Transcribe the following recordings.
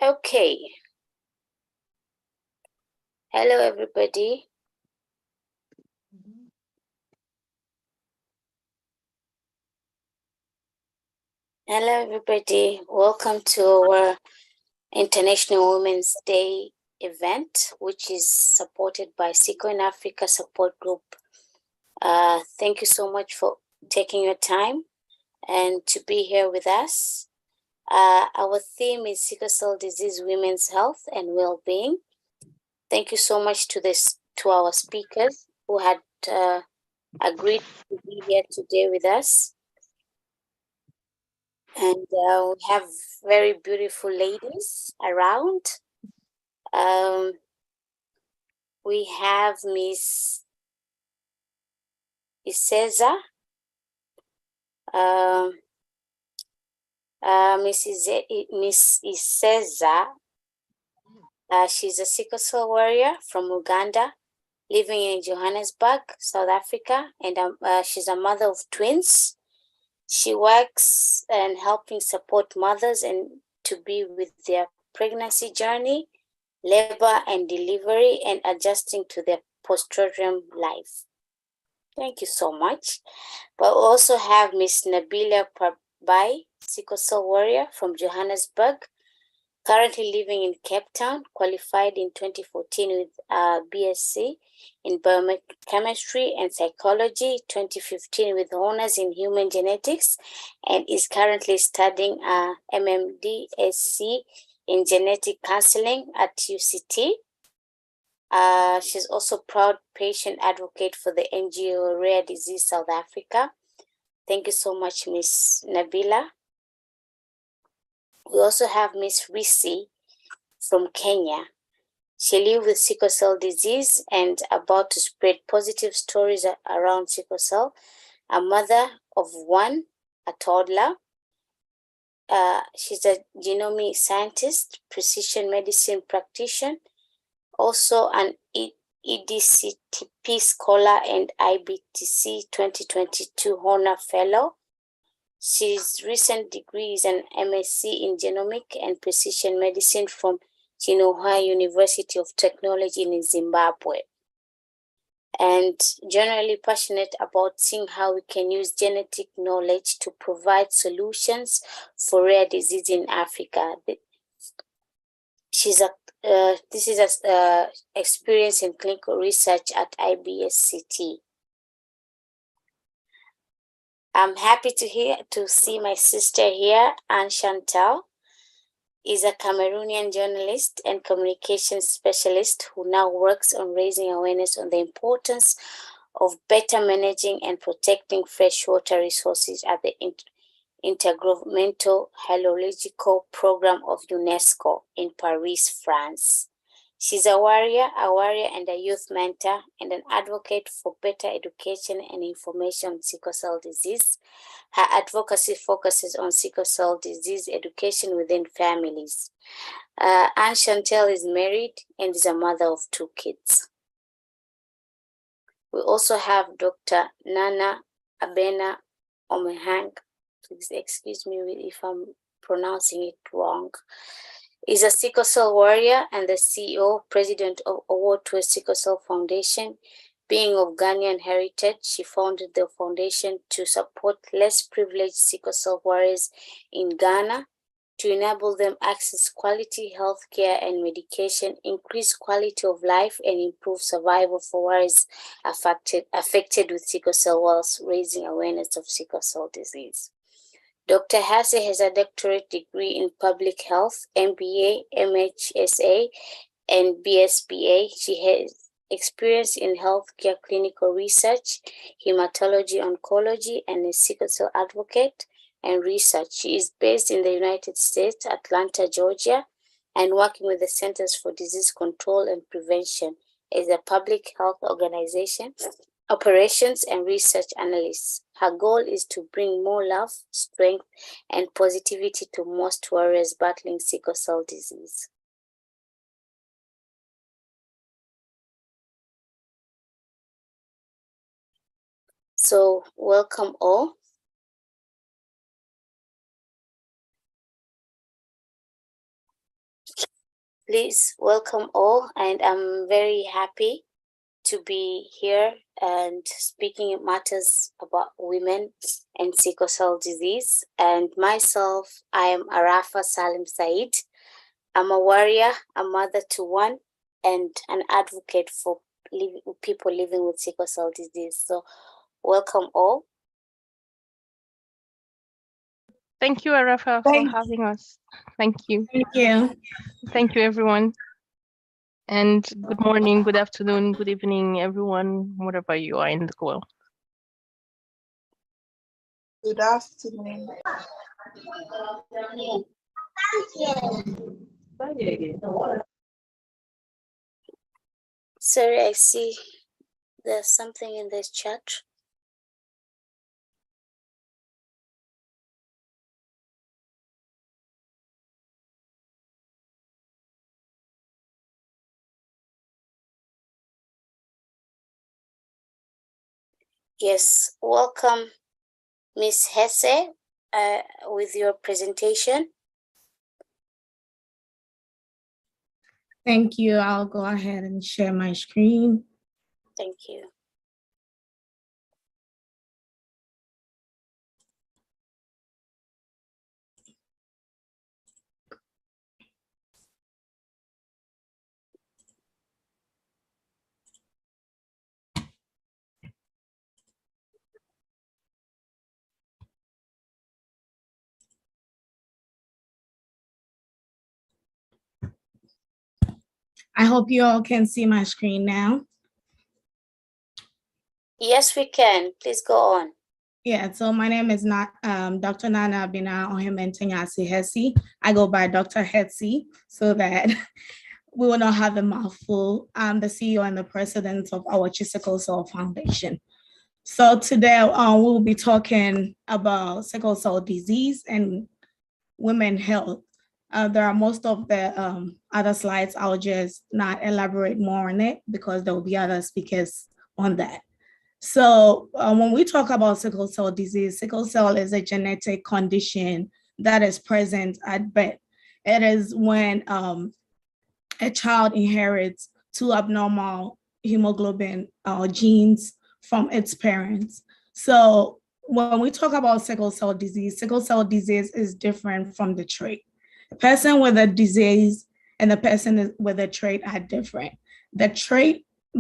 Okay. Hello, everybody. Hello, everybody. Welcome to our International Women's Day event, which is supported by Sickle in Africa Support Group. Thank you so much for taking your time and to be here with us. Our theme is sickle cell disease, women's health and well-being. Thank you so much to our speakers who had agreed to be here today with us. And we have very beautiful ladies around. We have Miss Iseza, Miss Iseza. She's a sickle cell warrior from Uganda, living in Johannesburg, South Africa, and she's a mother of twins. She works and helping support mothers and to be with their pregnancy journey, labor and delivery, and adjusting to their postpartum life. Thank you so much. But we also have Miss Nabila Parbai, sickle cell warrior from Johannesburg, currently living in Cape Town, qualified in 2014 with BSc in biochemistry and psychology, 2015 with honors in human genetics, and is currently studying MMDSC in genetic counseling at UCT. She's also proud patient advocate for the NGO Rare Disease South Africa. Thank you so much, Miss Nabila. We also have Miss Risi from Kenya. She lives with sickle cell disease and about to spread positive stories around sickle cell. A mother of one, a toddler. She's a genomic scientist, precision medicine practitioner, also an EDCTP scholar and IBTC 2022 Honor Fellow. She's recent degree is an MSc in Genomic and Precision Medicine from Chinhoa University of Technology in Zimbabwe. And generally passionate about seeing how we can use genetic knowledge to provide solutions for rare disease in Africa. She's this is a experience in clinical research at IBSCT. I'm happy to see my sister here, Anne Chantal, is a Cameroonian journalist and communications specialist who now works on raising awareness on the importance of better managing and protecting freshwater resources at the Intergovernmental Hydrological Program of UNESCO in Paris, France. She's a warrior and a youth mentor, and an advocate for better education and information on sickle cell disease. Her advocacy focuses on sickle cell disease education within families. Anne Chantal is married and is a mother of 2 kids. We also have Dr. Nana Abena Omehang. Please excuse me if I'm pronouncing it wrong. Is a sickle cell warrior and the CEO, president of Award to a Sickle Cell Foundation. Being of Ghanaian heritage, she founded the foundation to support less privileged sickle cell warriors in Ghana, to enable them access quality health care and medication, increase quality of life, and improve survival for warriors affected with sickle cell whilst raising awareness of sickle cell disease. Dr. Hasse has a doctorate degree in public health, MBA, MHSA, and BSBA. She has experience in healthcare clinical research, hematology, oncology, and a sickle cell advocate and research. She is based in the United States, Atlanta, Georgia, and working with the Centers for Disease Control and Prevention as a public health organization, operations and research analyst. Her goal is to bring more love, strength, and positivity to most warriors battling sickle cell disease. So, welcome all. Please welcome all, and I'm very happy to be here and speaking matters about women and sickle cell disease. And myself, I am Arafa Salim Said. I'm a warrior, a mother to 1, and an advocate for people living with sickle cell disease. So welcome all. Thank you, Arafa, for having us. Thank you. Thank you. Thank you, everyone. And good morning, good afternoon, good evening, everyone, wherever you are in the world. Good afternoon. Sorry, I see there's something in this chat. Yes, welcome, Ms. Hesse, with your presentation. Thank you. I'll go ahead and share my screen. Thank you. I hope you all can see my screen now. Yes, we can. Please go on. Yeah, so my name is Dr. Nana Abena Ohementanyasi Hesse. I go by Dr. Hesse so that we will not have a mouthful. I'm the CEO and the president of our Sickle Cell Foundation. So today we'll be talking about sickle cell disease and women health. There are most of the other slides. I'll just not elaborate more on it because there will be other speakers on that. So when we talk about sickle cell disease, sickle cell is a genetic condition that is present at birth. It is when a child inherits two abnormal hemoglobin genes from its parents. So when we talk about sickle cell disease is different from the trait. The person with a disease and the person with a trait are different. The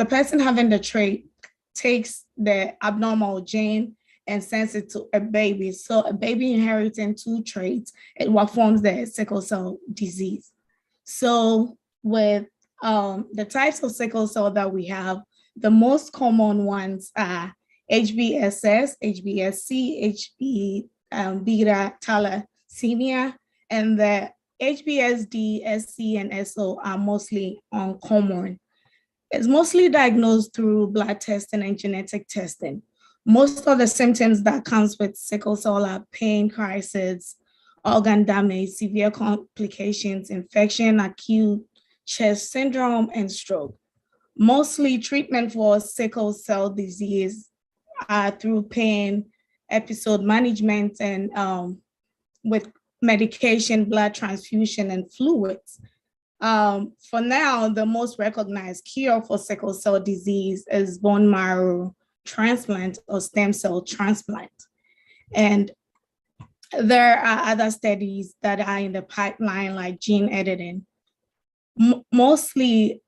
person having the trait takes the abnormal gene and sends it to a baby. So a baby inheriting two traits, it what forms the sickle cell disease. So with the types of sickle cell that we have, the most common ones are HBSS, HBSC, HB beta thalassemia, and the HBSD, SC, and SO are mostly uncommon. It's mostly diagnosed through blood testing and genetic testing. Most of the symptoms that comes with sickle cell are pain, crisis, organ damage, severe complications, infection, acute chest syndrome, and stroke. Mostly treatment for sickle cell disease are through pain, episode management, and with medication, blood transfusion, and fluids. For now, the most recognized cure for sickle cell disease is bone marrow transplant or stem cell transplant. And there are other studies that are in the pipeline, like gene editing. Mostly,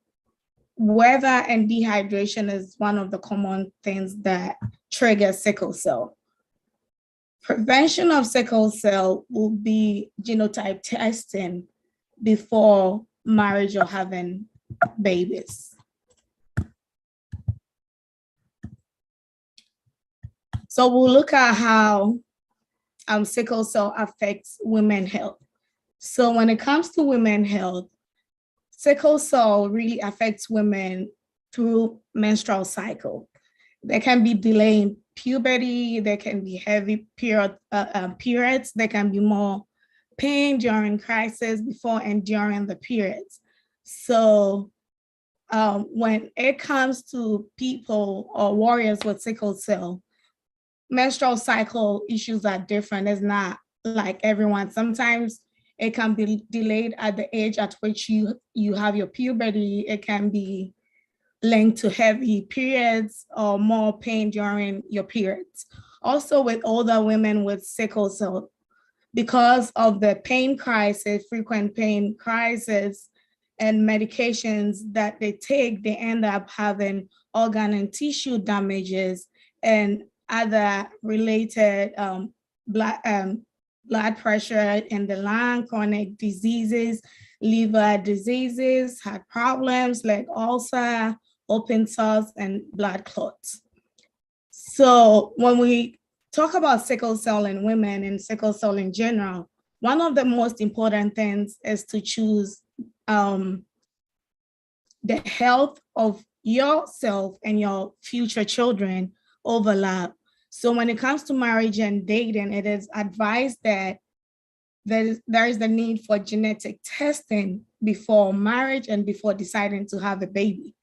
weather and dehydration is one of the common things that trigger sickle cell. Prevention of sickle cell will be genotype testing before marriage or having babies. So we'll look at how sickle cell affects women's health. So when it comes to women's health, sickle cell really affects women through menstrual cycle. There can be delay in puberty, there can be heavy periods, there can be more pain during crisis, before and during the periods. So when it comes to people or warriors with sickle cell, menstrual cycle issues are different. It's not like everyone. Sometimes it can be delayed at the age at which you have your puberty. It can be linked to heavy periods or more pain during your periods. Also with older women with sickle cell, because of the pain crisis, frequent pain crisis, and medications that they take, they end up having organ and tissue damages and other related blood pressure in the lung, chronic diseases, liver diseases, heart problems like ulcer, open sores, and blood clots. So when we talk about sickle cell in women and sickle cell in general, one of the most important things is to choose the health of yourself and your future children overlap. So when it comes to marriage and dating, it is advised that there is the need for genetic testing before marriage and before deciding to have a baby,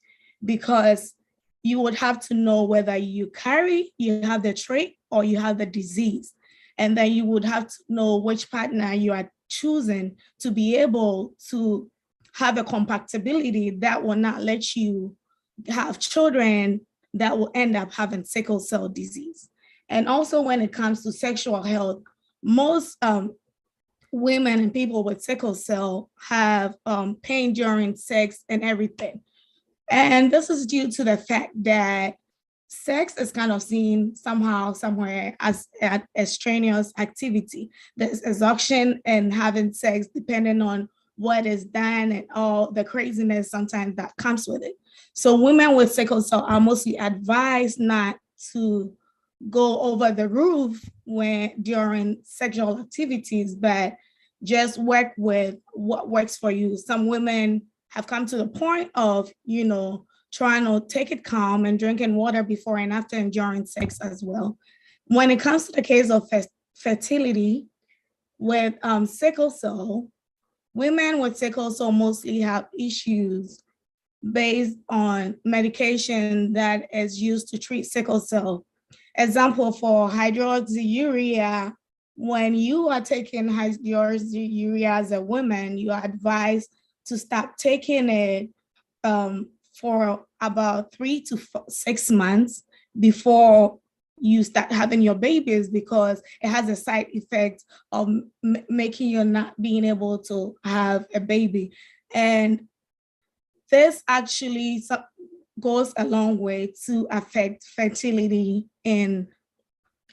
because you would have to know whether you have the trait or you have the disease. And then you would have to know which partner you are choosing to be able to have a compatibility that will not let you have children that will end up having sickle cell disease. And also when it comes to sexual health, most women and people with sickle cell have pain during sex and everything. And this is due to the fact that sex is kind of seen somehow, somewhere as a strenuous activity. There's exhaustion and having sex depending on what is done and all the craziness sometimes that comes with it. So women with sickle cell are mostly advised not to go over the roof during sexual activities, but just work with what works for you. Some women have come to the point of, trying to take it calm and drinking water before and after and during sex as well. When it comes to the case of fertility with sickle cell, women with sickle cell mostly have issues based on medication that is used to treat sickle cell. Example for hydroxyurea, when you are taking hydroxyurea as a woman, you are advised to stop taking it for about 3 to 6 months before you start having your babies, because it has a side effect of making you not being able to have a baby. And this actually goes a long way to affect fertility in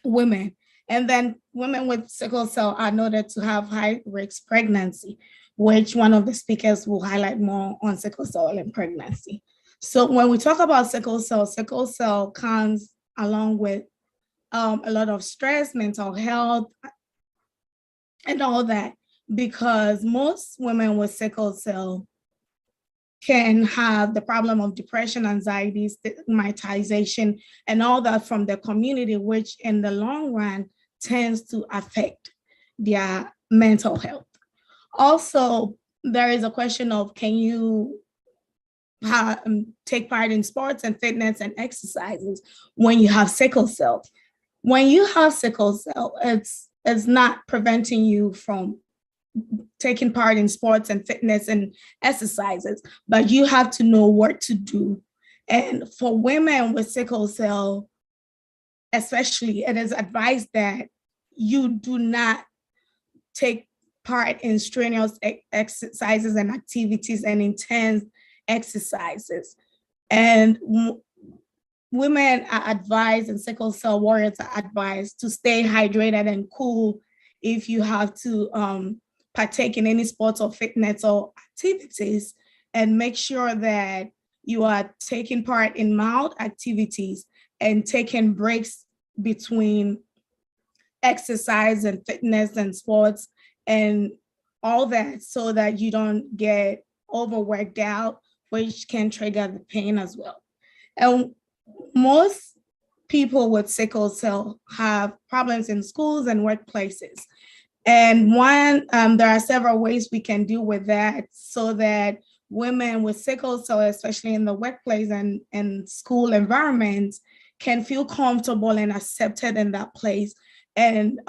women. And then women with sickle cell are noted to have high risk pregnancy, which one of the speakers will highlight more on sickle cell and pregnancy. So when we talk about sickle cell comes along with a lot of stress, mental health, and all that, because most women with sickle cell can have the problem of depression, anxiety, stigmatization, and all that from the community, which in the long run tends to affect their mental health. Also, there is a question of, can you take part in sports and fitness and exercises when you have sickle cell? When you have sickle cell, it's not preventing you from taking part in sports and fitness and exercises, but you have to know what to do. And for women with sickle cell, especially, it is advised that you do not take part in strenuous exercises and activities and intense exercises. And women are advised, and sickle cell warriors are advised to stay hydrated and cool if you have to partake in any sports or fitness or activities, and make sure that you are taking part in mild activities and taking breaks between exercise and fitness and sports and all that, so that you don't get overworked out, which can trigger the pain as well. And most people with sickle cell have problems in schools and workplaces. And there are several ways we can deal with that, so that women with sickle cell, especially in the workplace and school environments, can feel comfortable and accepted in that place, and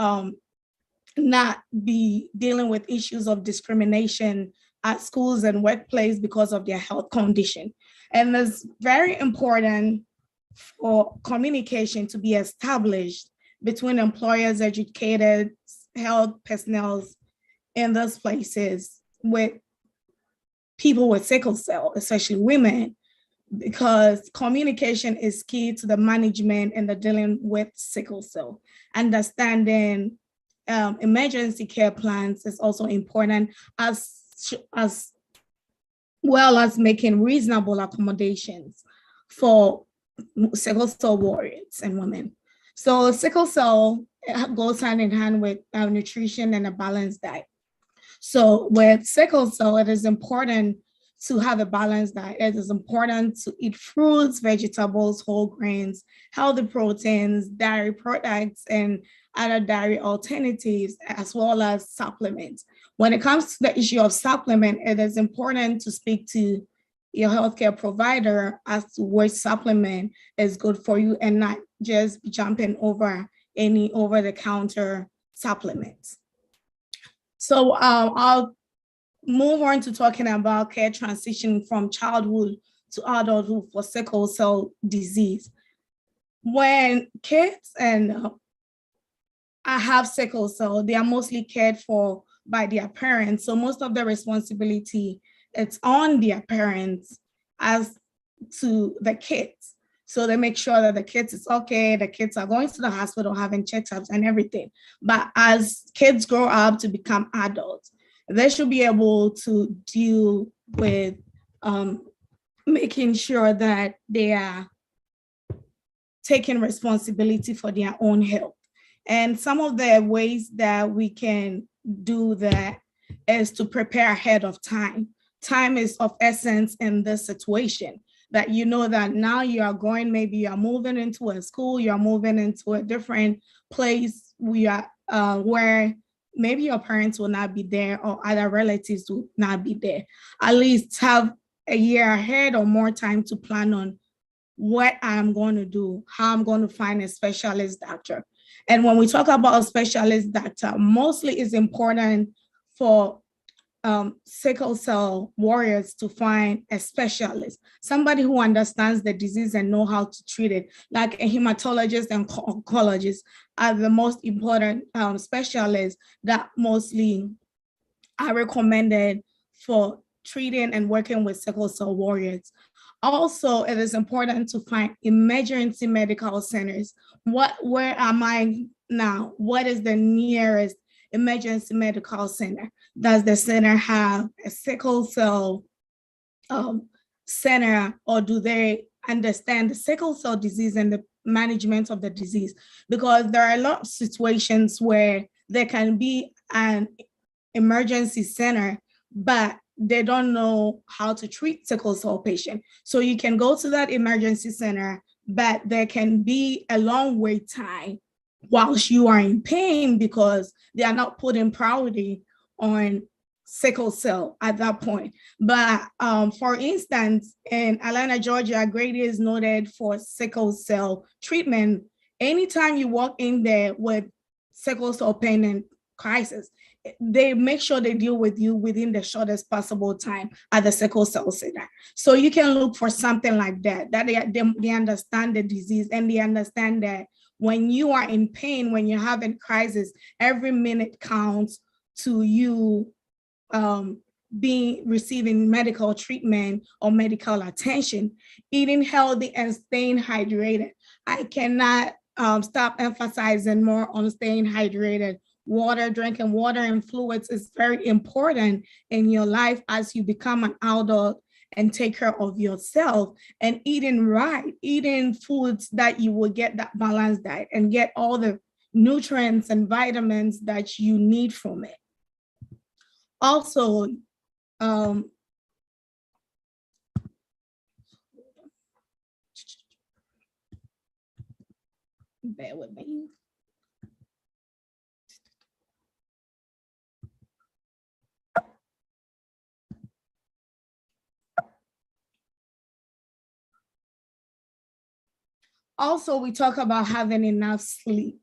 not be dealing with issues of discrimination at schools and workplace because of their health condition. And it's very important for communication to be established between employers, educated, health personnel in those places with people with sickle cell, especially women, because communication is key to the management and the dealing with sickle cell. Understanding emergency care plans is also important, as well as making reasonable accommodations for sickle cell warriors and women. So sickle cell goes hand in hand with nutrition and a balanced diet. So with sickle cell, it is important to have a balanced diet. It is important to eat fruits, vegetables, whole grains, healthy proteins, dairy products, and other dairy alternatives, as well as supplements. When it comes to the issue of supplement, it is important to speak to your healthcare provider as to which supplement is good for you, and not just jumping over any over-the-counter supplements. So I'll move on to talking about care transition from childhood to adulthood for sickle cell disease. When kids and have sickle cell, they are mostly cared for by their parents. So most of the responsibility, it's on their parents as to the kids. So they make sure that the kids is okay, the kids are going to the hospital, having checkups and everything. But as kids grow up to become adults, they should be able to deal with making sure that they are taking responsibility for their own health. And some of the ways that we can do that is to prepare ahead of time. Time is of essence in this situation, that you know that now you are going, maybe you are moving into a school, you're moving into a different place where maybe your parents will not be there or other relatives will not be there. At least have a year ahead or more time to plan on what I'm going to do, how I'm going to find a specialist doctor. And when we talk about a specialist doctor, mostly it's important for sickle cell warriors to find a specialist, somebody who understands the disease and know how to treat it, like a hematologist and oncologist are the most important specialists that mostly are recommended for treating and working with sickle cell warriors. Also, it is important to find emergency medical centers. Where am I now? What is the nearest emergency medical center? Does the center have a sickle cell center, or do they understand the sickle cell disease and the management of the disease? Because there are a lot of situations where there can be an emergency center, but they don't know how to treat sickle cell patient. So you can go to that emergency center, but there can be a long wait time whilst you are in pain because they are not putting priority on sickle cell at that point. But for instance, in Atlanta, Georgia, Grady is noted for sickle cell treatment. Anytime you walk in there with sickle cell pain and crisis, they make sure they deal with you within the shortest possible time at the sickle cell center. So you can look for something like that, that they understand the disease and they understand that when you are in pain, when you're having crisis, every minute counts to you receiving medical treatment or medical attention. Eating healthy and staying hydrated. I cannot stop emphasizing more on staying hydrated. Drinking water and fluids is very important in your life as you become an adult and take care of yourself, and eating right, eating foods that you will get that balanced diet and get all the nutrients and vitamins that you need from it. Also, bear with me. Also, we talk about having enough sleep.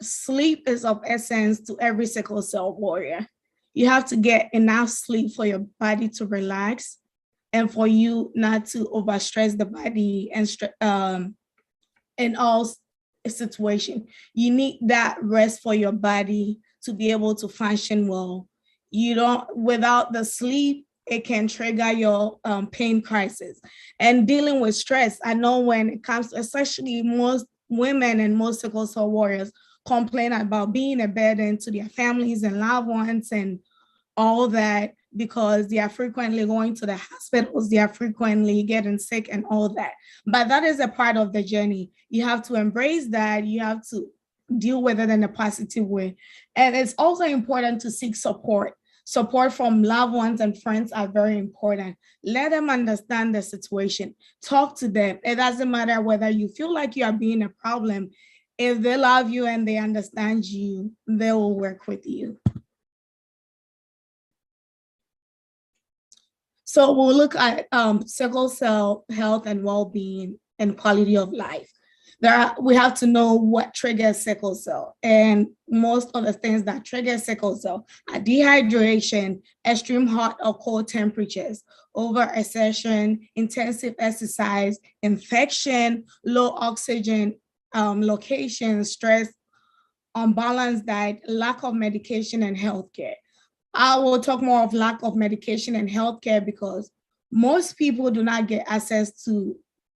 Sleep is of essence to every sickle cell warrior. You have to get enough sleep for your body to relax and for you not to overstress the body and in all situations. You need that rest for your body to be able to function well. Without the sleep, it can trigger your pain crisis. And dealing with stress, I know when it comes to, especially most women and most sickle cell warriors complain about being a burden to their families and loved ones and all that, because they are frequently going to the hospitals, they are frequently getting sick and all that. But that is a part of the journey. You have to embrace that. You have to deal with it in a positive way. And it's also important to seek support. Support from loved ones and friends are very important. Let them understand the situation. Talk to them. It doesn't matter whether you feel like you are being a problem. If they love you and they understand you, they will work with you. So we'll look at sickle cell health and well-being and quality of life. We have to know what triggers sickle cell. And most of the things that trigger sickle cell are dehydration, extreme hot or cold temperatures, overexertion, intensive exercise, infection, low oxygen location, stress, unbalanced diet, lack of medication and healthcare. I will talk more of lack of medication and healthcare because most people do not get access to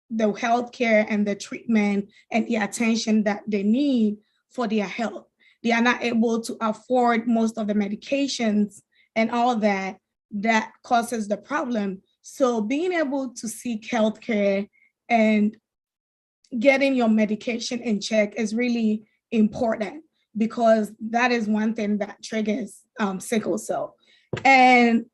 the healthcare and the treatment and the attention that they need for their health. They are not able to afford most of the medications and all that causes the problem. So being able to seek healthcare and getting your medication in check is really important, because that is one thing that triggers sickle cell. And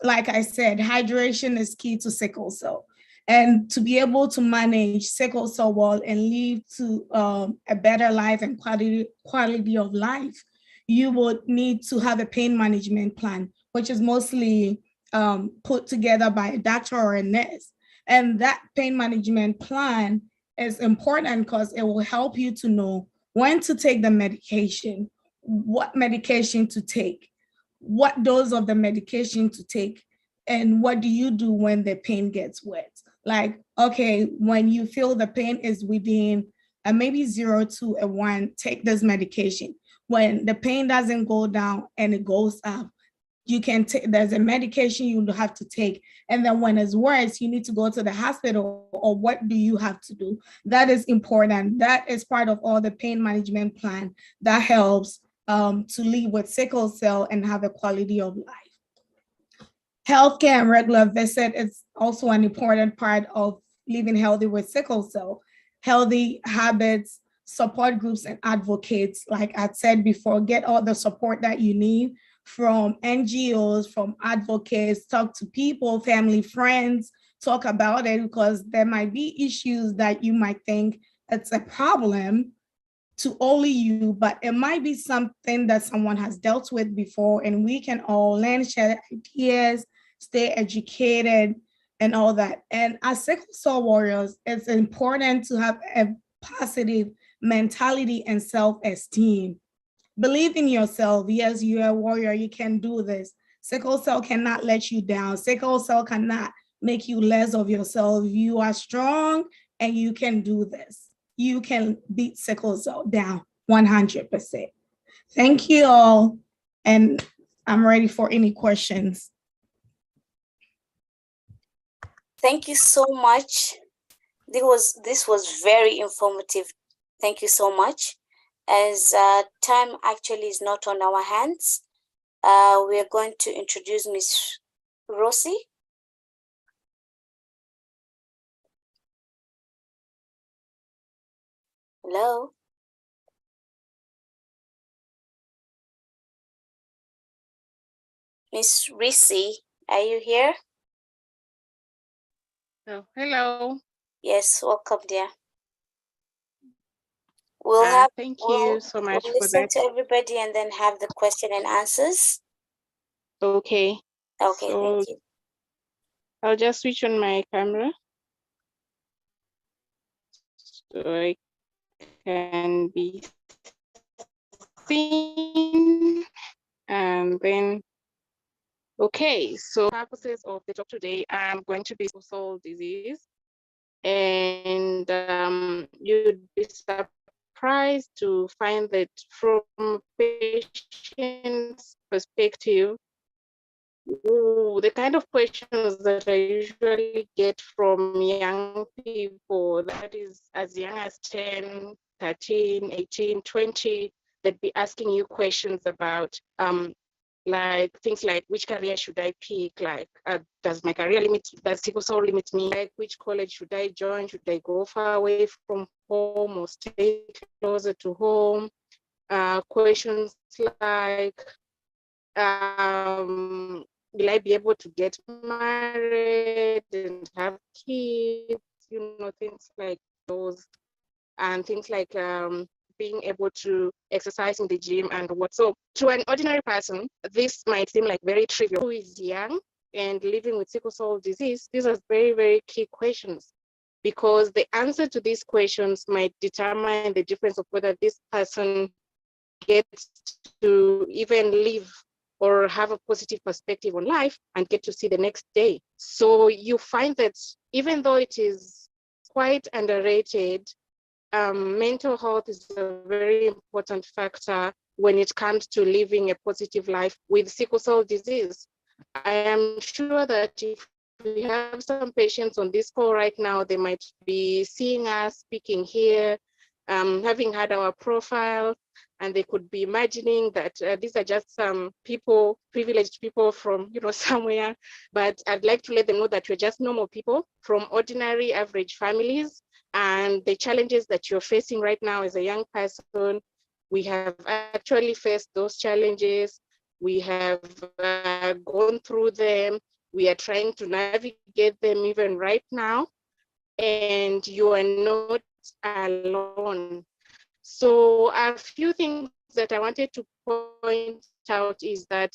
like I said, hydration is key to sickle cell. And to be able to manage sickle cell well and lead to a better life and quality of life, you would need to have a pain management plan, which is mostly put together by a doctor or a nurse. And that pain management plan is important because it will help you to know when to take the medication, what medication to take, what dose of the medication to take, and what do you do when the pain gets worse. Like, okay, when you feel the pain is within maybe 0 to a 1, take this medication. When the pain doesn't go down and it goes up, you can take, there's a medication you have to take. And then when it's worse, you need to go to the hospital, or what do you have to do? That is important. That is part of all the pain management plan that helps to live with sickle cell and have a quality of life. Healthcare and regular visit is also an important part of living healthy with sickle cell. Healthy habits, support groups, and advocates, like I said before, get all the support that you need from NGOs, from advocates, talk to people, family, friends, talk about it, because there might be issues that you might think it's a problem to only you, but it might be something that someone has dealt with before, and we can all learn, share ideas, stay educated, and all that. And as sickle cell warriors, it's important to have a positive mentality and self-esteem. Believe in yourself. Yes, you're a warrior. You can do this. Sickle cell cannot let you down. Sickle cell cannot make you less of yourself. You are strong and you can do this. You can beat sickle cell down 100%. Thank you all. And I'm ready for any questions. Thank you so much. This was very informative. Thank you so much. As time actually is not on our hands, we are going to introduce Miss Rosie. Hello. Miss Risi, are you here? Oh, hello. Yes, welcome, dear. We'll thank you so much we'll for listen that. to everybody and then have the question and answers. Okay. Okay, So thank you. I'll just switch on my camera so I can be seen, and then okay, so purposes of the talk today, I'm going to be sickle disease, and you'd be surprised to find that from patient's perspective, the kind of questions that I usually get from young people, that is as young as 10, 13, 18, 20, they'd be asking you questions about like things like, which career should I pick? Like, does my career limit, does sickle cell limit me? Like, which college should I join? Should I go far away from home or stay closer to home? Questions like, will I be able to get married and have kids? You know, things like those, and things like being able to exercise in the gym and what. So to an ordinary person, this might seem like very trivial. Who is young and living with sickle cell disease, these are very, very key questions, because the answer to these questions might determine the difference of whether this person gets to even live or have a positive perspective on life and get to see the next day. So you find that even though it is quite underrated, mental health is a very important factor when it comes to living a positive life with sickle cell disease. I am sure that if we have some patients on this call right now, they might be seeing us speaking here, having had our profile, and they could be imagining that these are just some people, privileged people from somewhere. But I'd like to let them know that we're just normal people from ordinary average families, and the challenges that you're facing right now as a young person, we have actually faced those challenges. We have gone through them. We are trying to navigate them even right now, and you are not alone. So a few things that I wanted to point out is that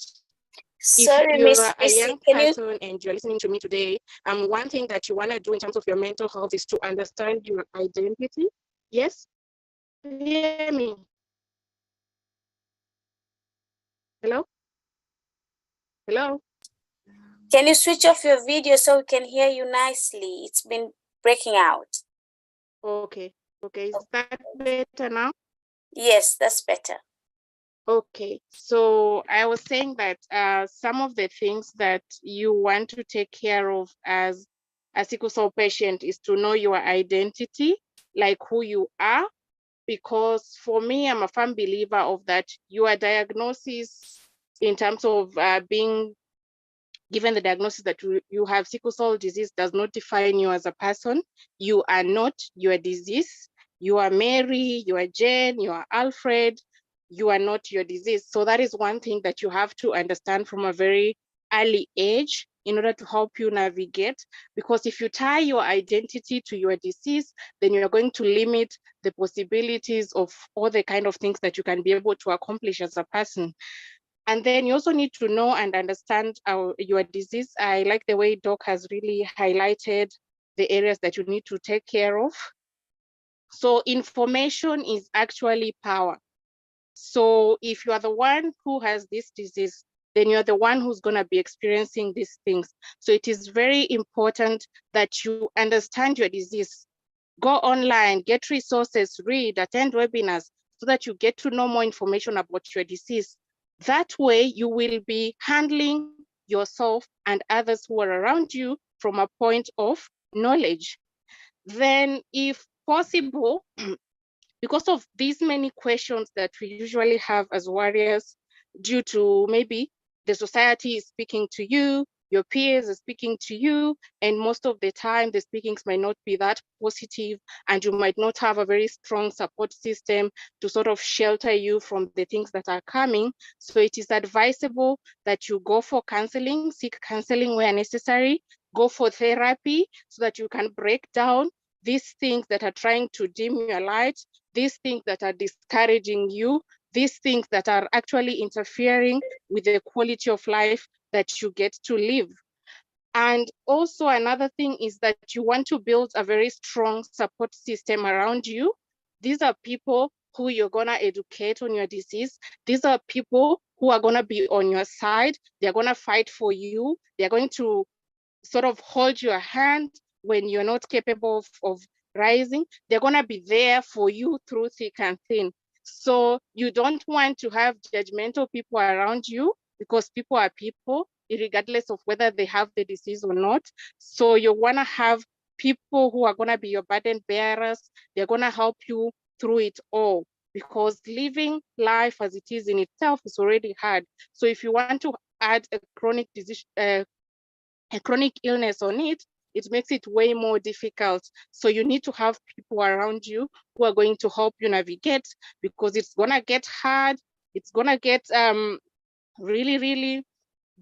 Sorry, If Miss you're a Missy, young can you? person and you're listening to me today, one thing that you want to do in terms of your mental health is to understand your identity. Yes, hear me. Hello, hello. Can you switch off your video so we can hear you nicely? It's been breaking out. Okay, okay. Is that better now? Yes, that's better. Okay, so I was saying that some of the things that you want to take care of as a sickle cell patient is to know your identity, like who you are, because for me, I'm a firm believer of that your diagnosis in terms of being given the diagnosis that you have sickle cell disease does not define you as a person. You are not your disease. You are Mary, you are Jane, you are Alfred, you are not your disease. So that is one thing that you have to understand from a very early age in order to help you navigate. Because if you tie your identity to your disease, then you're going to limit the possibilities of all the kind of things that you can be able to accomplish as a person. And then you also need to know and understand your disease. I like the way Doc has really highlighted the areas that you need to take care of. So information is actually power. So if you are the one who has this disease, then you're the one who's going to be experiencing these things. So it is very important that you understand your disease. Go online, get resources, read, attend webinars, so that you get to know more information about your disease. That way, you will be handling yourself and others who are around you from a point of knowledge. Then, if possible, because of these many questions that we usually have as warriors, due to maybe the society is speaking to you, your peers are speaking to you, and most of the time the speakings might not be that positive, and you might not have a very strong support system to sort of shelter you from the things that are coming. So it is advisable that you go for counseling, seek counseling where necessary, go for therapy so that you can break down these things that are trying to dim your light, these things that are discouraging you, these things that are actually interfering with the quality of life that you get to live. And also another thing is that you want to build a very strong support system around you. These are people who you're gonna educate on your disease. These are people who are gonna be on your side. They're gonna fight for you. They're going to sort of hold your hand when you're not capable of rising. They're going to be there for you through thick and thin. So you don't want to have judgmental people around you, because people are people, regardless of whether they have the disease or not. So you want to have people who are going to be your burden bearers. They're going to help you through it all, because living life as it is in itself is already hard. So if you want to add a chronic disease, a chronic illness on it, it makes it way more difficult. So you need to have people around you who are going to help you navigate, because it's gonna get hard. It's gonna get really, really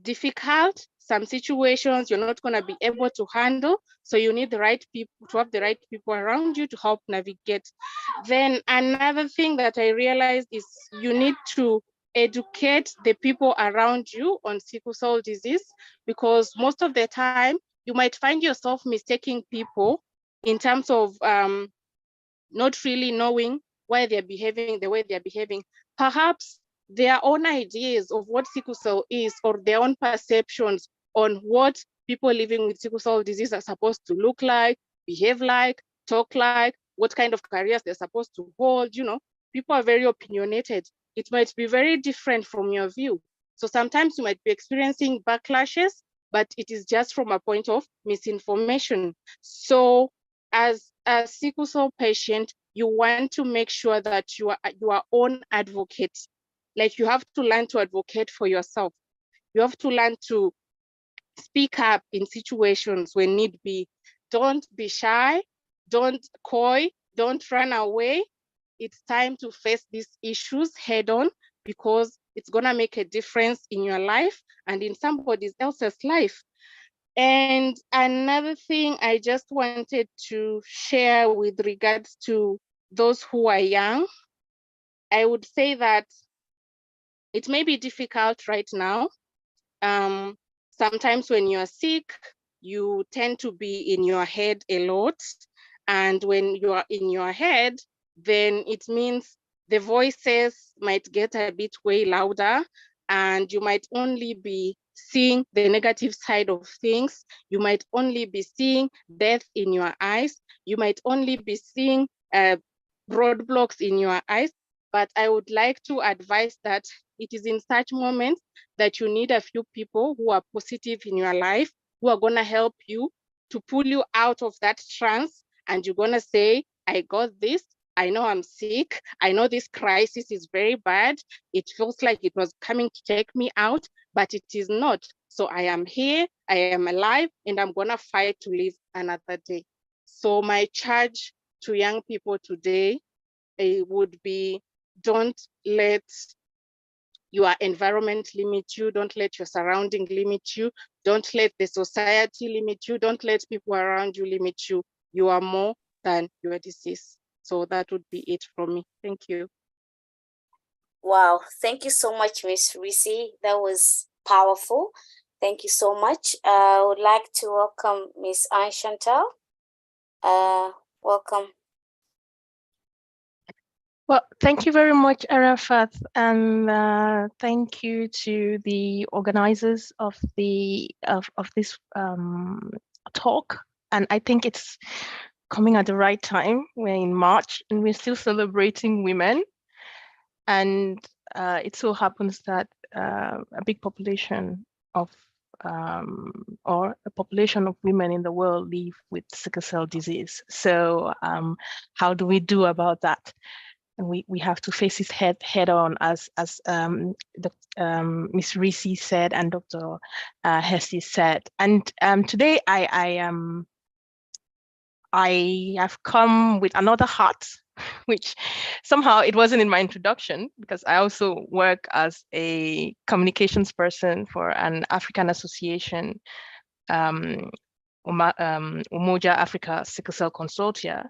difficult. Some situations you're not gonna be able to handle. So you need the right people, to have the right people around you to help navigate. Then another thing that I realized is you need to educate the people around you on sickle cell disease, because most of the time you might find yourself mistaking people in terms of not really knowing why they're behaving the way they're behaving. Perhaps their own ideas of what sickle cell is, or their own perceptions on what people living with sickle cell disease are supposed to look like, behave like, talk like, what kind of careers they're supposed to hold. You know, people are very opinionated. It might be very different from your view. So sometimes you might be experiencing backlashes, but it is just from a point of misinformation. So as a sickle cell patient, you want to make sure that you are your own advocate. Like, you have to learn to advocate for yourself. You have to learn to speak up in situations when need be. Don't be shy, don't coy, don't run away. It's time to face these issues head on, because it's gonna make a difference in your life and in somebody else's life. And another thing I just wanted to share with regards to those who are young, I would say that it may be difficult right now, Sometimes when you're sick, you tend to be in your head a lot. And when you are in your head, then it means the voices might get a bit way louder, and you might only be seeing the negative side of things. You might only be seeing death in your eyes. You might only be seeing roadblocks in your eyes. But I would like to advise that it is in such moments that you need a few people who are positive in your life, who are going to help you to pull you out of that trance. And you're going to say, I got this. I know I'm sick. I know this crisis is very bad. It feels like it was coming to take me out, but it is not. So I am here, I am alive, and I'm going to fight to live another day. So my charge to young people today would be, don't let your environment limit you. Don't let your surrounding limit you. Don't let the society limit you. Don't let people around you limit you. You are more than your disease. So that would be it from me. Thank you. Wow, thank you so much, Miss Risi. That was powerful. Thank you so much. I would like to welcome Miss Anne Chantal. Welcome. Well, thank you very much, Arafat, and thank you to the organizers of this talk. And I think it's coming at the right time. We're in March, and we're still celebrating women. And it so happens that a big population of or a population of women in the world live with sickle cell disease. So how do we do about that? And we have to face it head on, as Ms. Risi said and Dr. Hesse said. And today I have come with another hat, which somehow it wasn't in my introduction, because I also work as a communications person for an African association, Umoja Africa Sickle Cell Consortia,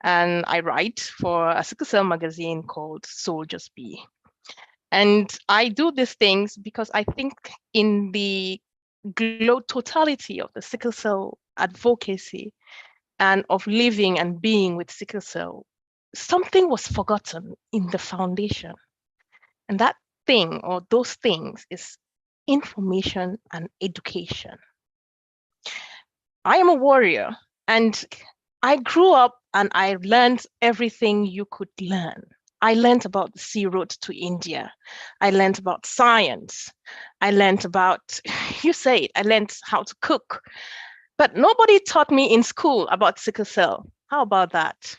and I write for a sickle cell magazine called Soldiers Be. And I do these things because I think in the totality of the sickle cell advocacy and of living and being with sickle cell, something was forgotten in the foundation. And that thing, or those things, is information and education. I am a warrior, and I grew up and I learned everything you could learn. I learned about the sea road to India. I learned about science. I learned about, you say it, I learned how to cook. But nobody taught me in school about sickle cell. How about that?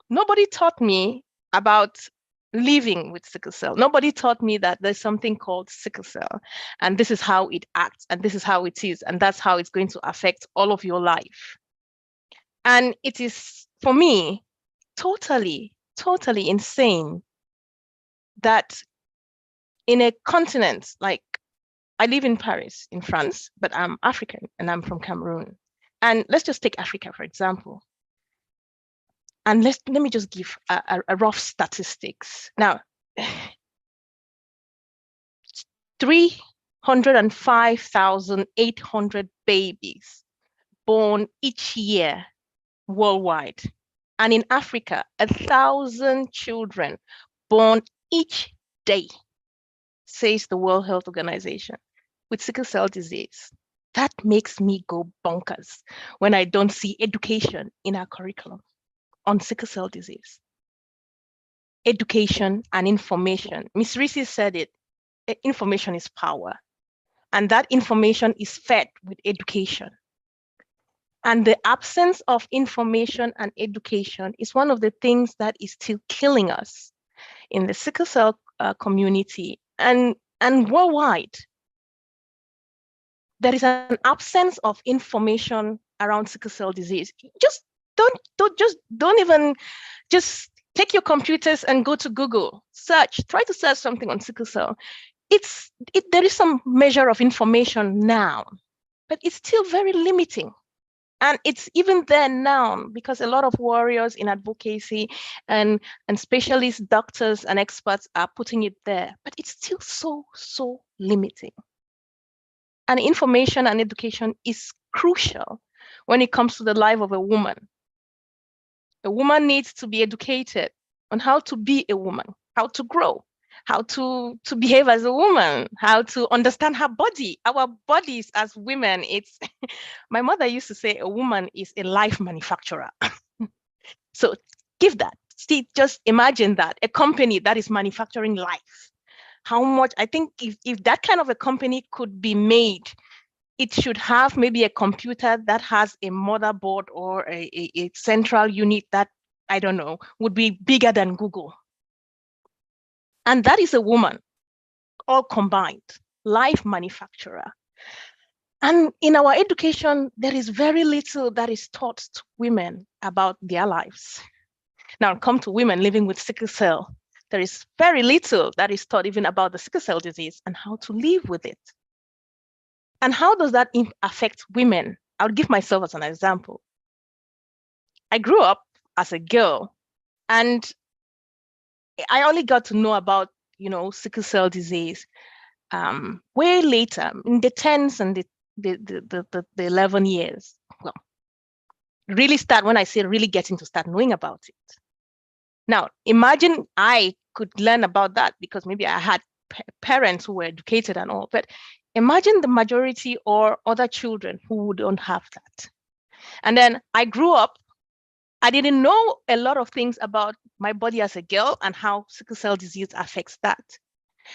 Nobody taught me about living with sickle cell. Nobody taught me that there's something called sickle cell, and this is how it acts, and this is how it is, and that's how it's going to affect all of your life. And it is, for me, totally insane that in a continent like, I live in Paris, in France, but I'm African and I'm from Cameroon. And let's just take Africa, for example. And let me just give a rough statistics. Now, 305,800 babies born each year worldwide. And in Africa, 1,000 children born each day, says the World Health Organization, with sickle cell disease. That makes me go bonkers when I don't see education in our curriculum on sickle cell disease. Education and information. Ms. Risi said it, information is power. And that information is fed with education. And the absence of information and education is one of the things that is still killing us in the sickle cell community and worldwide. There is an absence of information around sickle cell disease. Just don't even just take your computers and go to Google, try to search something on sickle cell. There is some measure of information now, but it's still very limiting. And it's even there now because a lot of warriors in advocacy and specialists, doctors and experts are putting it there, but it's still so limiting. And information and education is crucial when it comes to the life of a woman. A woman needs to be educated on how to be a woman, how to grow, how to behave as a woman, how to understand her body. Our bodies as women, it's my mother used to say a woman is a life manufacturer. So give that. See, just imagine that, a company that is manufacturing life. How much, I think if that kind of a company could be made, it should have maybe a computer that has a motherboard or a central unit that, I don't know, would be bigger than Google. And that is a woman, all combined, life manufacturer. And in our education, there is very little that is taught to women about their lives. Now, come to women living with sickle cell. There is very little that is taught even about the sickle cell disease and how to live with it. And how does that affect women? I'll give myself as an example. I grew up as a girl, and I only got to know about, sickle cell disease way later, in the 10s and the 11 years. Well, really start when I say really getting to start knowing about it. Now, imagine I could learn about that because maybe I had parents who were educated and all, but imagine the majority or other children who don't have that. And then I grew up, I didn't know a lot of things about my body as a girl and how sickle cell disease affects that.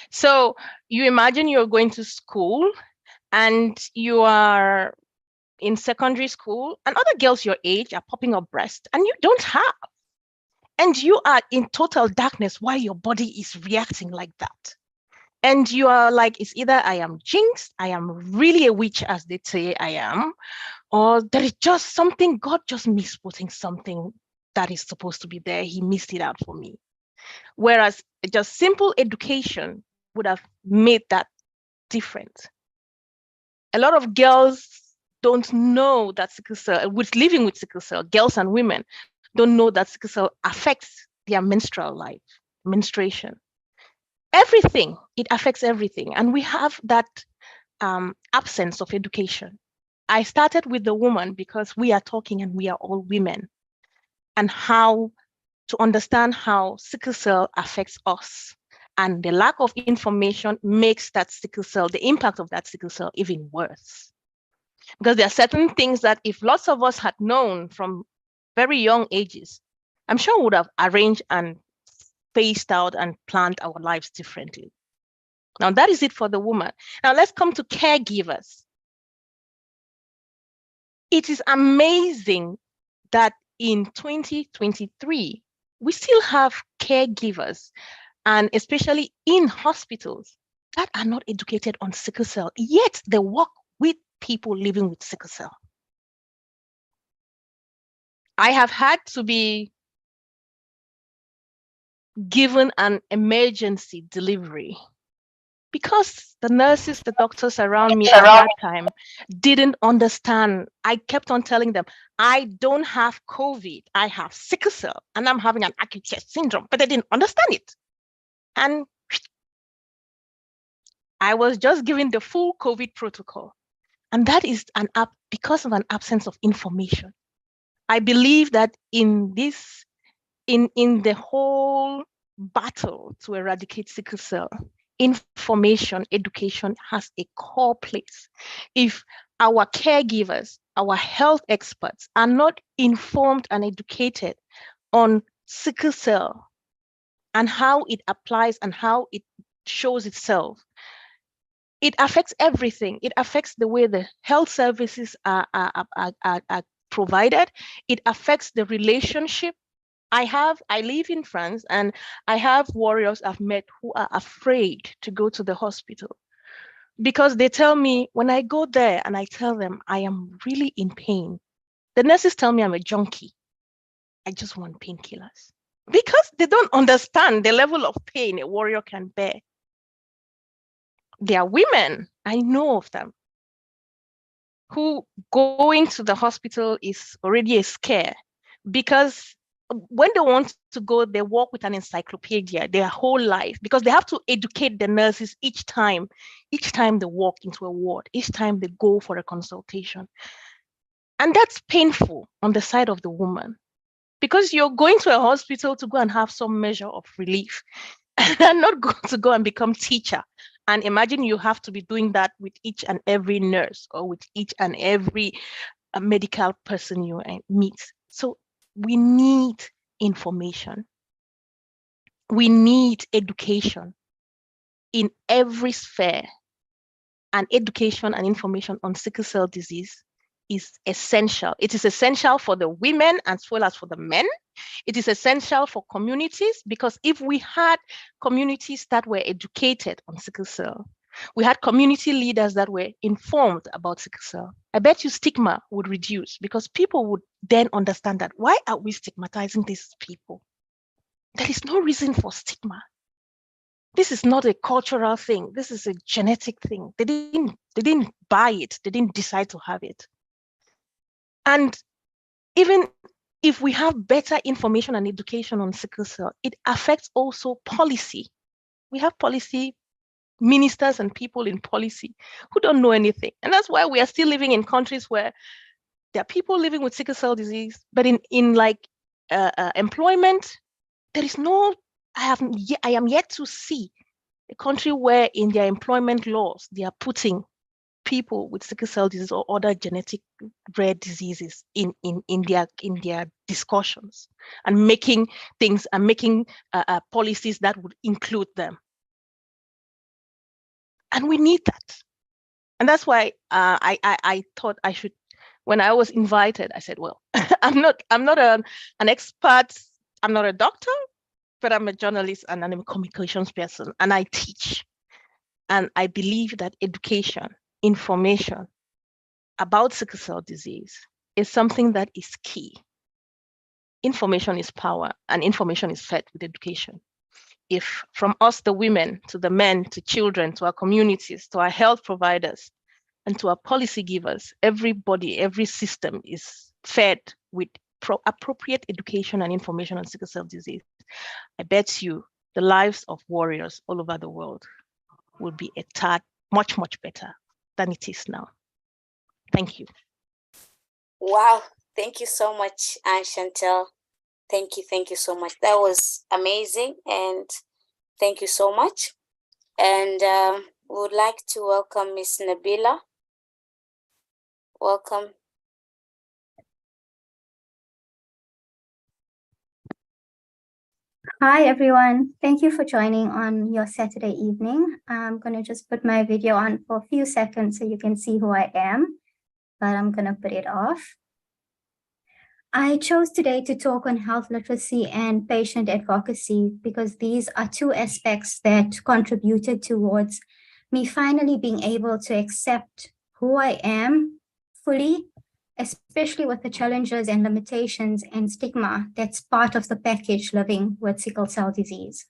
So you imagine you're going to school and you are in secondary school and other girls your age are popping up breast and you don't have. And you are in total darkness while your body is reacting like that. And you are like, it's either I am jinxed, I am really a witch, as they say I am, or there is just something, God just misputting something that is supposed to be there. He missed it out for me. Whereas just simple education would have made that different. A lot of girls don't know that sickle cell, with living with sickle cell, girls and women don't know that sickle cell affects their menstrual life, menstruation. Everything, it affects everything. And we have that absence of education. I started with the woman because we are talking and we are all women, and how to understand how sickle cell affects us. And the lack of information makes that sickle cell, the impact of that sickle cell, even worse. Because there are certain things that if lots of us had known from very young ages, I'm sure we would have arranged and phased out and planned our lives differently. Now, that is it for the woman. Now, let's come to caregivers. It is amazing that in 2023, we still have caregivers, and especially in hospitals, that are not educated on sickle cell, yet they work with people living with sickle cell. I have had to be given an emergency delivery because the nurses, the doctors around me at that time didn't understand. I kept on telling them, I don't have COVID, I have sickle cell, and I'm having an acute chest syndrome, but they didn't understand it. And I was just given the full COVID protocol. And that is because of an absence of information. I believe that in this, in the whole battle to eradicate sickle cell, information, education has a core place. If our caregivers, our health experts are not informed and educated on sickle cell and how it applies and how it shows itself, it affects everything. It affects the way the health services are provided. It affects the relationship. I live in France, and I have warriors I've met who are afraid to go to the hospital because they tell me when I go there and I tell them I am really in pain, the nurses tell me I'm a junkie. I just want painkillers because they don't understand the level of pain a warrior can bear. There are women, I know of them, who going to the hospital is already a scare because when they want to go, they walk with an encyclopedia their whole life, because they have to educate the nurses each time they walk into a ward, each time they go for a consultation. And that's painful on the side of the woman, because you're going to a hospital to go and have some measure of relief and not going to go and become teacher. And imagine you have to be doing that with each and every nurse or with each and every medical person you meet. So we need information. We need education in every sphere. And education and information on sickle cell disease is essential. It is essential for the women as well as for the men. It is essential for communities, because if we had communities that were educated on sickle cell, we had community leaders that were informed about sickle cell, I bet you stigma would reduce, because people would then understand that, why are we stigmatizing these people? There is no reason for stigma. This is not a cultural thing. This is a genetic thing. They didn't buy it. They didn't decide to have it. And even if we have better information and education on sickle cell, it affects also policy. We have policy ministers and people in policy who don't know anything. And that's why we are still living in countries where there are people living with sickle cell disease, but in employment, there is no, I am yet to see a country where in their employment laws, they are putting people with sickle cell disease or other genetic rare diseases in their discussions, and making things and making policies that would include them. And we need that. And that's why I thought I should, when I was invited, I said, well, I'm not an expert, I'm not a doctor, but I'm a journalist and I'm a communications person, and I teach. And I believe that education, information about sickle cell disease is something that is key. Information is power, and information is fed with education. If from us, the women, to the men, to children, to our communities, to our health providers, and to our policy givers, everybody, every system is fed with appropriate education and information on sickle cell disease, I bet you the lives of warriors all over the world will be a tad much, much better than it is now. Thank you. Wow, thank you so much, Chantel. Thank you so much. That was amazing, and thank you so much. And we would like to welcome Miss Nabila. Welcome. Hi, everyone. Thank you for joining on your Saturday evening. I'm going to just put my video on for a few seconds so you can see who I am, but I'm going to put it off. I chose today to talk on health literacy and patient advocacy because these are two aspects that contributed towards me finally being able to accept who I am fully, especially with the challenges and limitations and stigma that's part of the package living with sickle cell disease.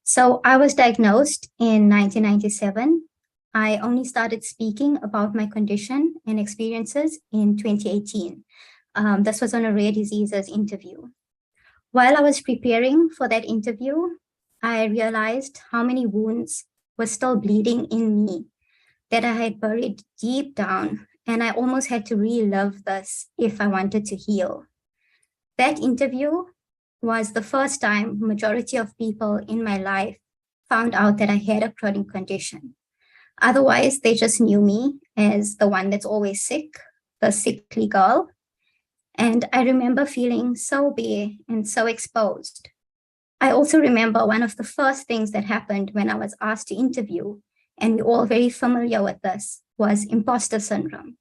So I was diagnosed in 1997. I only started speaking about my condition and experiences in 2018. This was on a rare diseases interview. While I was preparing for that interview, I realized how many wounds were still bleeding in me that I had buried deep down, and I almost had to relive this if I wanted to heal. That interview was the first time majority of people in my life found out that I had a chronic condition. Otherwise, they just knew me as the one that's always sick, the sickly girl. And I remember feeling so bare and so exposed. I also remember one of the first things that happened when I was asked to interview, and we're all very familiar with this, was imposter syndrome.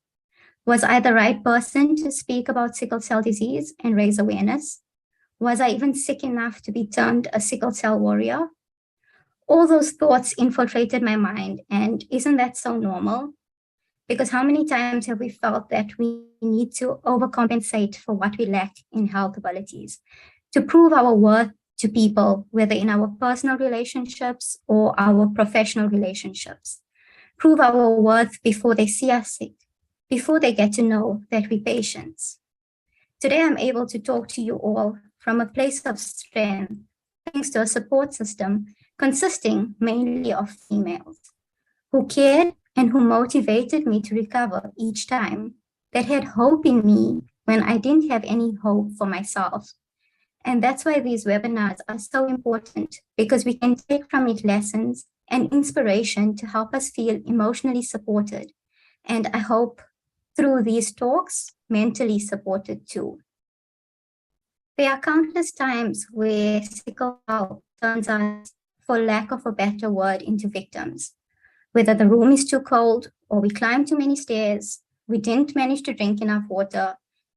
Was I the right person to speak about sickle cell disease and raise awareness? Was I even sick enough to be termed a sickle cell warrior? All those thoughts infiltrated my mind, and isn't that so normal? Because how many times have we felt that we need to overcompensate for what we lack in health abilities to prove our worth to people, whether in our personal relationships or our professional relationships? Prove our worth before they see us sick, before they get to know that we're patients. Today, I'm able to talk to you all from a place of strength, thanks to a support system consisting mainly of females who cared and who motivated me to recover each time, that had hope in me when I didn't have any hope for myself. And that's why these webinars are so important, because we can take from it lessons and inspiration to help us feel emotionally supported. And I hope through these talks, mentally supported too. There are countless times where sickle cell turns us, for lack of a better word, into victims. Whether the room is too cold, or we climb too many stairs, we didn't manage to drink enough water,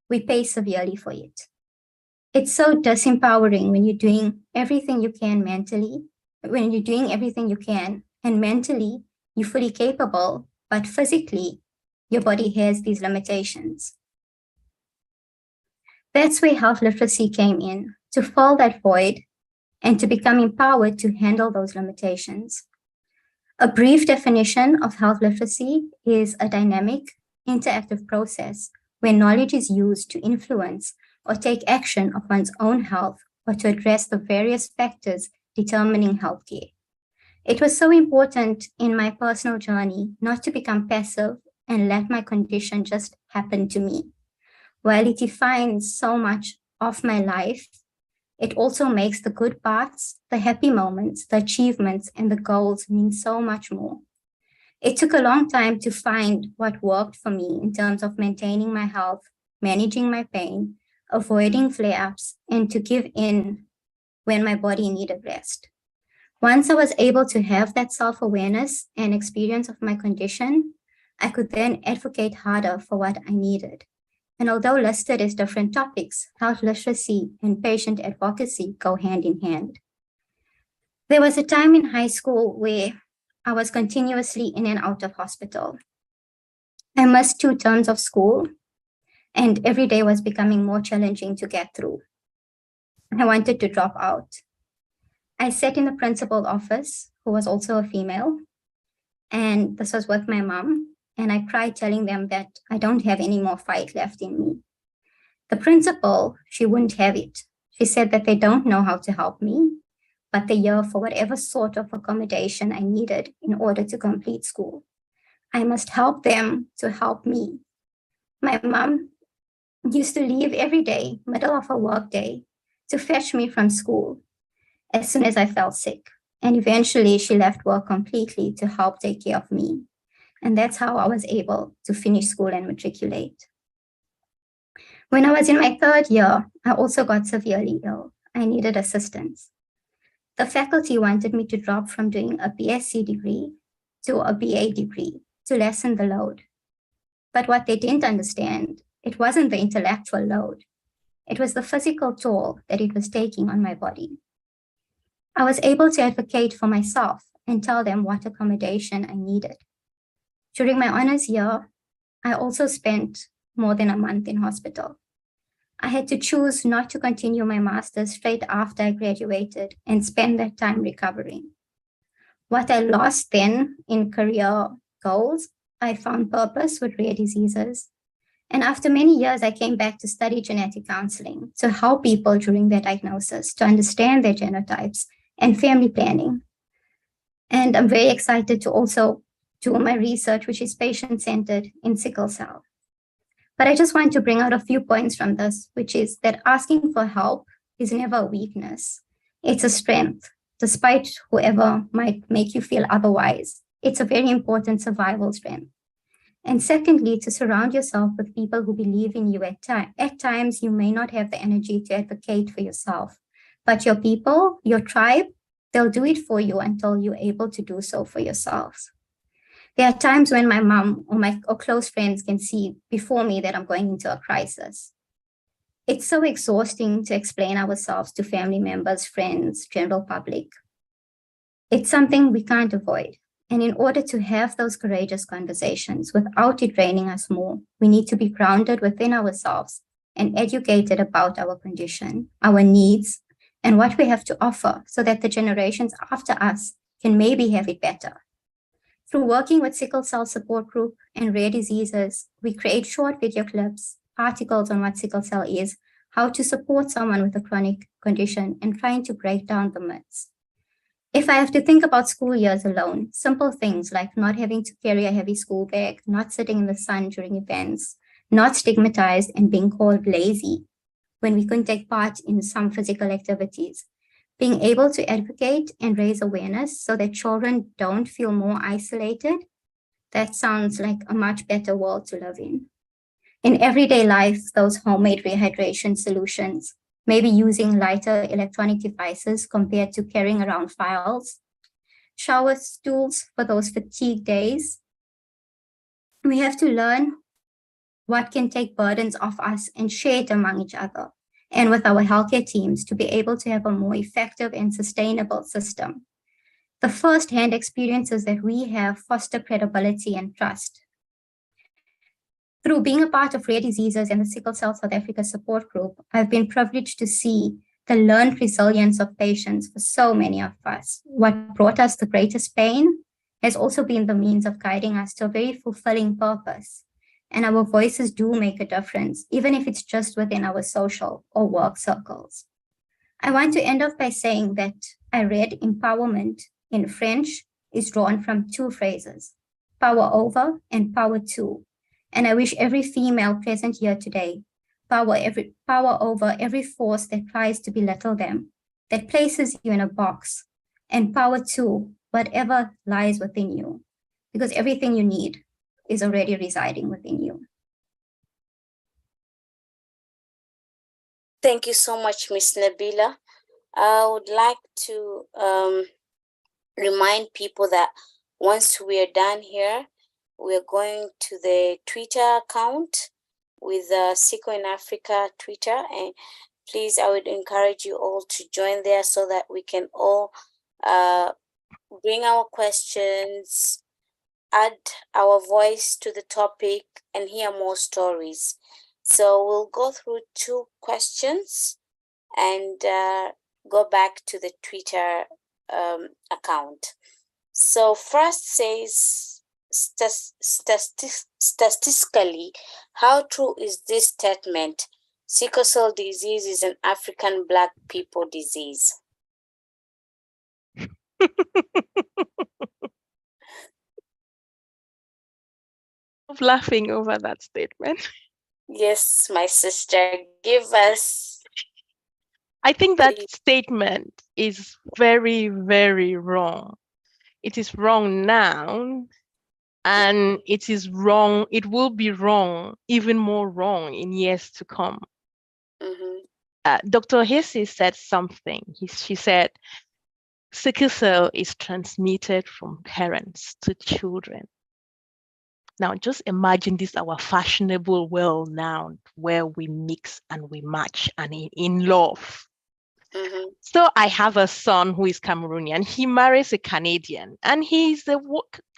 we pay severely for it. It's so disempowering when you're doing everything you can mentally, when you're doing everything you can, and mentally you're fully capable, but physically your body has these limitations. That's where health literacy came in, to fill that void and to become empowered to handle those limitations. A brief definition of health literacy is a dynamic, interactive process where knowledge is used to influence or take action of one's own health or to address the various factors determining healthcare. It was so important in my personal journey not to become passive and let my condition just happen to me. While it defines so much of my life, it also makes the good parts, the happy moments, the achievements, and the goals mean so much more. It took a long time to find what worked for me in terms of maintaining my health, managing my pain, avoiding flare-ups, and to give in when my body needed rest. Once I was able to have that self-awareness and experience of my condition, I could then advocate harder for what I needed. And although listed as different topics, health literacy and patient advocacy go hand in hand. There was a time in high school where I was continuously in and out of hospital. I missed 2 terms of school, and every day was becoming more challenging to get through. I wanted to drop out. I sat in the principal's office, who was also a female, and this was with my mom, and I cried telling them that I don't have any more fight left in me. The principal, she wouldn't have it. She said that they don't know how to help me, but they're here for whatever sort of accommodation I needed in order to complete school. I must help them to help me. My mom used to leave every day, middle of a work day, to fetch me from school as soon as I felt sick. And eventually she left work completely to help take care of me. And that's how I was able to finish school and matriculate. When I was in my 3rd year, I also got severely ill. I needed assistance. The faculty wanted me to drop from doing a BSc degree to a BA degree to lessen the load. But what they didn't understand, it wasn't the intellectual load. It was the physical toll that it was taking on my body. I was able to advocate for myself and tell them what accommodation I needed. During my honors year, I also spent more than a month in hospital. I had to choose not to continue my master's straight after I graduated and spend that time recovering. What I lost then in career goals, I found purpose with rare diseases. And after many years, I came back to study genetic counseling to help people during their diagnosis, to understand their genotypes and family planning. And I'm very excited to also do my research, which is patient-centered in sickle cell. But I just want to bring out a few points from this, which is that asking for help is never a weakness. It's a strength, despite whoever might make you feel otherwise. It's a very important survival strength. And secondly, to surround yourself with people who believe in you at times you may not have the energy to advocate for yourself, but your people, your tribe, they'll do it for you until you're able to do so for yourselves. There are times when my mom or close friends can see before me that I'm going into a crisis. It's so exhausting to explain ourselves to family members, friends, general public. It's something we can't avoid. And in order to have those courageous conversations without it draining us more, we need to be grounded within ourselves and educated about our condition, our needs, and what we have to offer so that the generations after us can maybe have it better. Through working with Sickle Cell Support Group and rare diseases, we create short video clips, articles on what sickle cell is, how to support someone with a chronic condition, and trying to break down the myths. If I have to think about school years alone, simple things like not having to carry a heavy school bag, not sitting in the sun during events, not stigmatized and being called lazy when we couldn't take part in some physical activities, being able to advocate and raise awareness so that children don't feel more isolated, that sounds like a much better world to live in. In everyday life, those homemade rehydration solutions, maybe using lighter electronic devices compared to carrying around files, shower stools for those fatigue days. We have to learn what can take burdens off us and share it among each other and with our healthcare teams to be able to have a more effective and sustainable system. The first-hand experiences that we have foster credibility and trust. Through being a part of Rare Diseases and the Sickle Cell South Africa support group, I've been privileged to see the learned resilience of patients for so many of us. What brought us the greatest pain has also been the means of guiding us to a very fulfilling purpose. And our voices do make a difference, even if it's just within our social or work circles. I want to end off by saying that I read empowerment in French is drawn from two phrases, power over and power to. And I wish every female present here today power over every force that tries to belittle them, that places you in a box, and power to whatever lies within you, because everything you need is already residing within you. Thank you so much, Miss Nabila. I would like to remind people that once we are done here, we're going to the Twitter account with Sickle in Africa Twitter, and please, I would encourage you all to join there so that we can all bring our questions, add our voice to the topic, and hear more stories. So we'll go through two questions and go back to the Twitter account. So first says, statistically, how true is this statement? Sickle cell disease is an African Black people disease. Laughing over that statement. Yes, my sister, give us. I think that statement is very, very wrong. It is wrong now, and it is wrong. It will be wrong, even more wrong in years to come. Dr. Hesse said something. She said, sickle cell is transmitted from parents to children. Now, just imagine this, our fashionable world now, where we mix and we match and in love. So I have a son who is Cameroonian. He marries a Canadian, and he's a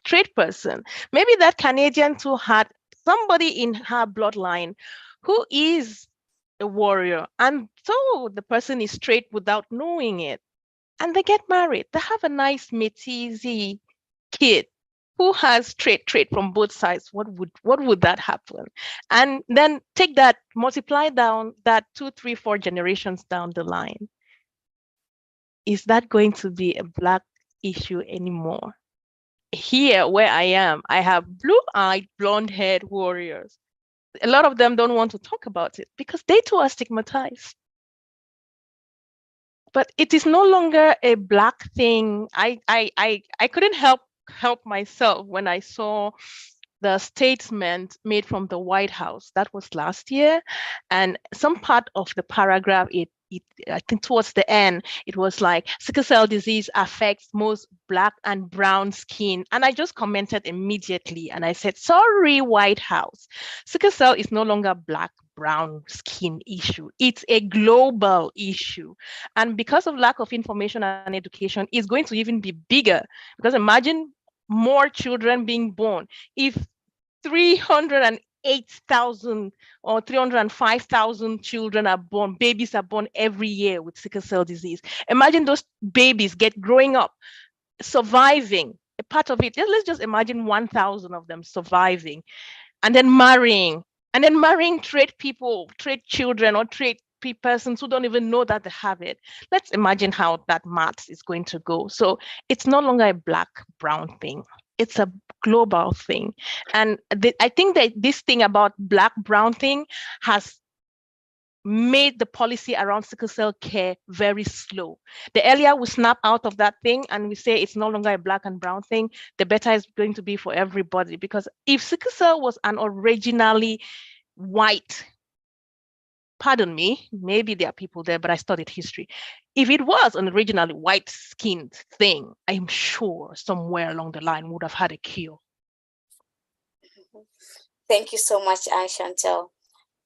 trade person. Maybe that Canadian too had somebody in her bloodline who is a warrior, and so the person is straight without knowing it, and they get married. They have a nice Métis kid who has trait from both sides. What would that happen? And then take that, multiply down that 2, 3, 4 generations down the line. Is that going to be a Black issue anymore? Here where I am, I have blue-eyed, blonde-haired warriors. A lot of them don't want to talk about it because they too are stigmatized. But it is no longer a Black thing. I couldn't help myself when I saw the statement made from the White House. That was last year, and some part of the paragraph, I think towards the end, it was like, sickle cell disease affects most Black and brown skin. And I just commented immediately and I said, sorry, White House, sickle cell is no longer Black, brown skin issue. It's a global issue. And because of lack of information and education, it's going to even be bigger. Because imagine more children being born. If 308,000 or 305,000 children are born, babies are born every year with sickle cell disease. Imagine those babies growing up, surviving. A part of it, let's just imagine 1,000 of them surviving, and then marrying trait people, trait children, or trait persons who don't even know that they have it. Let's imagine how that math is going to go. So it's no longer a black-brown thing. It's a global thing. And I think that this thing about black-brown thing has made the policy around sickle cell care very slow. The earlier we snap out of that thing and we say it's no longer a black and brown thing, the better it's going to be for everybody. Because if sickle cell was an originally white, pardon me, maybe there are people there, but I studied history. If it was an originally white-skinned thing, I'm sure somewhere along the line would have had a cure. Thank you so much, Chantel.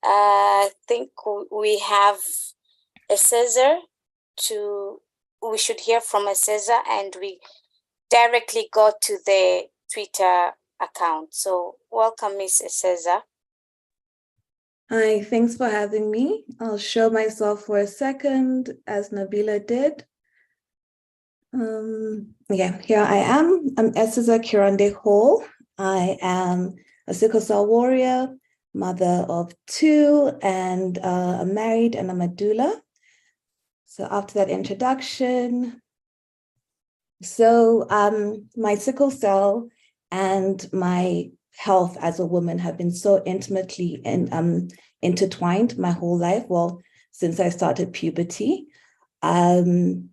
I think we have a Cesar we should hear from a Cesar, and we directly go to the Twitter account. So welcome, Miss Cesar. Hi, thanks for having me. I'll show myself for a second, as Nabila did. Yeah, here I am. I'm Cesar Kirande Hall. I am a sickle cell warrior, mother of 2, and I'm married and I'm a doula. So after that introduction, my sickle cell and my health as a woman have been so intimately intertwined my whole life. Well, since I started puberty, the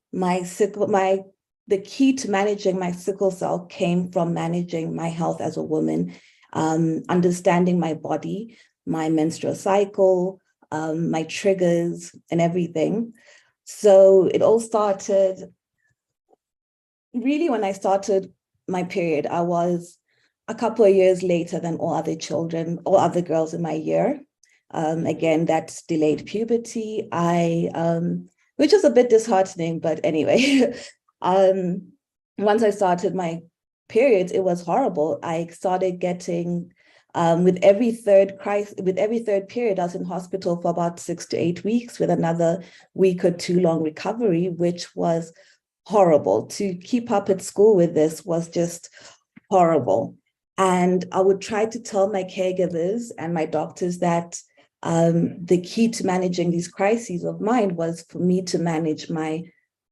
key to managing my sickle cell came from managing my health as a woman, understanding my body, my menstrual cycle, my triggers and everything. So it all started really when I started my period. I was a couple of years later than all other children, all other girls in my year. Again, that's delayed puberty. Which is a bit disheartening, but anyway. Once I started my periods, it was horrible. I started getting, with every third period, I was in hospital for about 6 to 8 weeks with another week or 2 long recovery, which was horrible. To keep up at school with this was just horrible. And I would try to tell my caregivers and my doctors that the key to managing these crises of mine was for me to manage my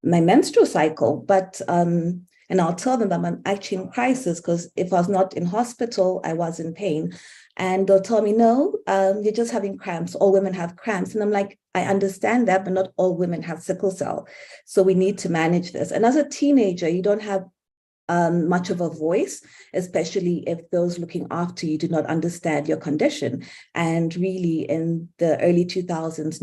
menstrual cycle. But, and I'll tell them that I'm actually in crisis, because if I was not in hospital, I was in pain. And they'll tell me, no, you're just having cramps. All women have cramps. And I'm like, I understand that, but not all women have sickle cell. So we need to manage this. And as a teenager, you don't have much of a voice, especially if those looking after you do not understand your condition. And really in the early 2000s,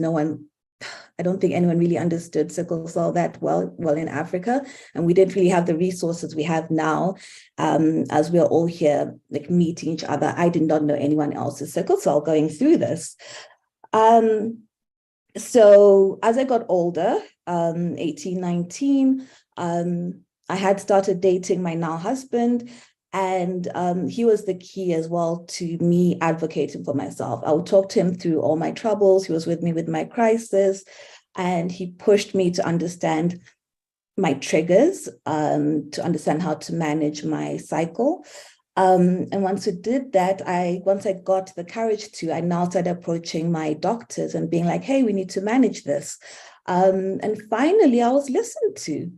I don't think anyone really understood sickle cell that well in Africa. And we didn't really have the resources we have now. As we're all here, like meeting each other, I did not know anyone else's sickle cell going through this. So as I got older, 18, 19, I had started dating my now husband, and he was the key as well to me advocating for myself. I would talk to him through all my troubles. He was with me with my crisis, and he pushed me to understand my triggers, to understand how to manage my cycle. And once we did that, once I got the courage to, I now started approaching my doctors and being like, hey, we need to manage this. And finally, I was listened to.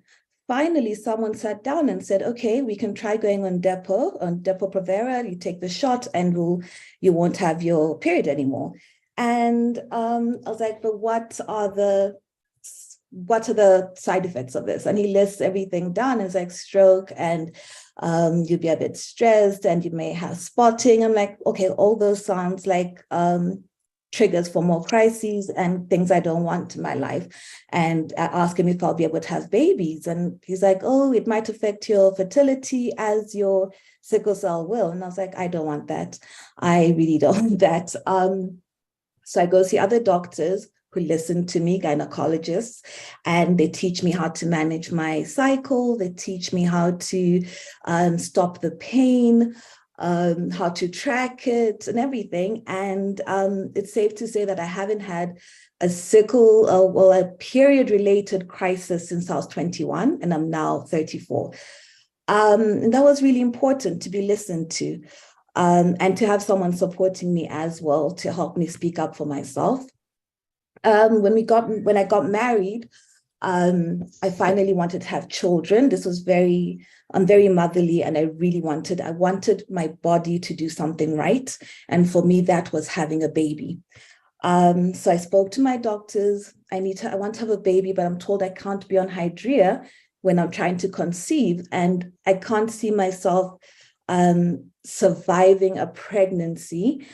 Finally, someone sat down and said, okay, we can try going on Depo-Provera. You take the shot and you won't have your period anymore. And I was like, but what are the side effects of this? And he lists everything down. It's like stroke, and you'll be a bit stressed, and you may have spotting. I'm like, okay, all those sounds like triggers for more crises and things I don't want in my life. And I asked him if I'll be able to have babies. And he's like, oh, it might affect your fertility as your sickle cell will. And I was like, I don't want that. I really don't want that. So I go see other doctors who listen to me, gynecologists, and they teach me how to manage my cycle. They teach me how to stop the pain, how to track it and everything. And it's safe to say that I haven't had a a period-related crisis since I was 21, and I'm now 34. And that was really important, to be listened to, and to have someone supporting me as well to help me speak up for myself. when I got married, I finally wanted to have children. This was I'm very motherly, and I wanted my body to do something right. And for me, that was having a baby. So I spoke to my doctors. I want to have a baby, but I'm told I can't be on Hydrea when I'm trying to conceive. And I can't see myself surviving a pregnancy